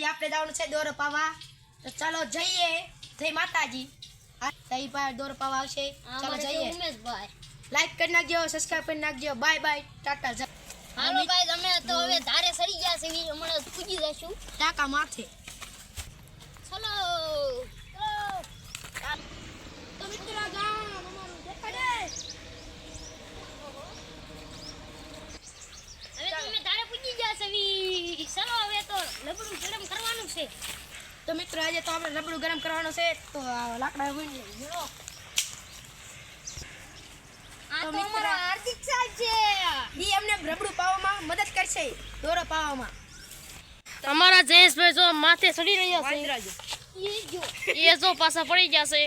આપણે જવાનું છે દોરો પાવા, તો ચાલો જઈએ. જય માતાજી. તઈ પર દોરો પાવા આવશે. ચાલો જઈએ. ઉમેશભાઈ લાઈક કરી નાખજો, સબસ્ક્રાઇબ કરી નાખજો. Bye bye, tata. Hello guys, અમે તો હવે ધારે સડી ગયા છે, હમણાં પૂજી જશું ટાકા માથે. ચલો તો મિત્રો ગામ અમારું દેખાડે. હવે તો અમે ધારે પૂજી ગયા છે. ચલો હવે તો લબડું ગરમ કરવાનું છે. તો મિત્રો આજે તો આપણે રબડું ગરમ કરવાનું છે, તો લાકડા વીણી લઈએ. આ તો અમારો હાર્દિક સાહેબ છે, ઈ અમને રબડું પાવામાં મદદ કરશે, દોરો પાવામાં. અમારા જયેશભાઈ જો માથે ચડી રહ્યા છે, એ જો એ જો પાછા પડી ગયા છે.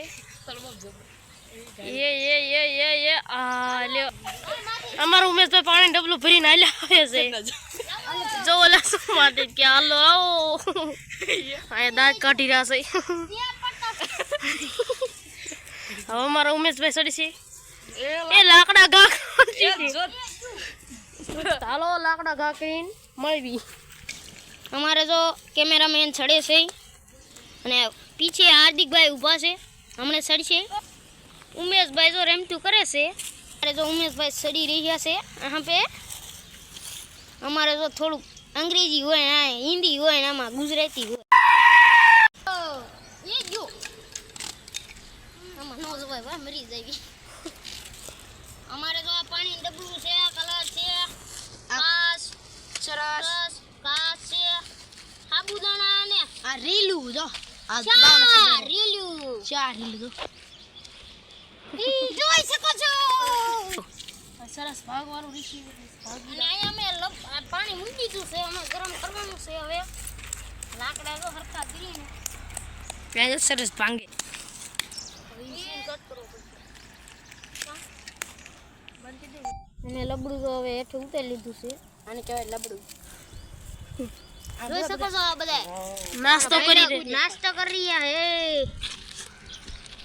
એ આ લ્યો અમારું ઉમેશભાઈ પાણી ડબલું ભરીને હાલ્યા આવે છે. જો ઓલા શું માટે કે હાલો આવો, અહીંયા દાંત કાઢી રહ્યા છે. હવે અમારા ઉમેશભાઈ ચડી છે. એ લાકડા ઘા ચાલો લાકડા ઘા કરીને મળવી. અમારે જો કેમેરામેન ચડે છે અને પીછે હાર્દિકભાઈ ઊભા છે, હમણે ચડશે. ઉમેશભાઈ જો રેમતું કરે છે. અરે જો ઉમેશભાઈ ચડી રહ્યા છે. यहाँ पे અમારે જો થોડું અંગ્રેજી હોય ને હિન્દી હોય ને આમાં ગુજરાતી હોય. એ જો આમાં નો જોવાય ભાઈ, મરી જાય. અમારે જો આ પાણી ડબલું છે, કલર છે, કાચ સરસ. કાચ છે, સાબુદાણા ને આ રીલું જો, આ ચાર રીલું ચાર રીલું જો. જોઈ શકો છો. સરસ ભાગવાનું રીશી. અને અહીંયા અમે પાણી મૂકી દીધું છે, અમે ગરમ કરવાનું છે. હવે લાકડા જો હરખા કરીને ત્યાં સરસ ભાંગે. અને લબડું તો હવે હેઠું ઉતારી લીધું છે. આને કહેવાય લબડું. જોઈ શકો છો બધા નાસ્તો કરી નાસ્તો કરી રહ્યા હે.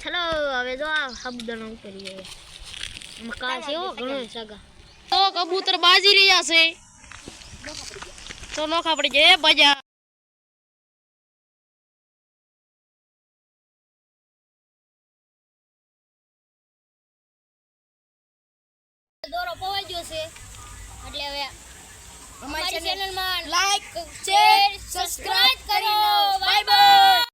ચલો હવે જો આ સાબુદાણા ઉતરી મકા છે ઓ ઘણો સગા. તો કબૂતર બાજી રહ્યા છે, તો નોખા પડી જાય બજા. દોરો પવાઈ ગયો છે, એટલે હવે અમારી ચેનલમાં લાઈક, શેર સબસ્ક્રાઇબ કરો. Bye bye.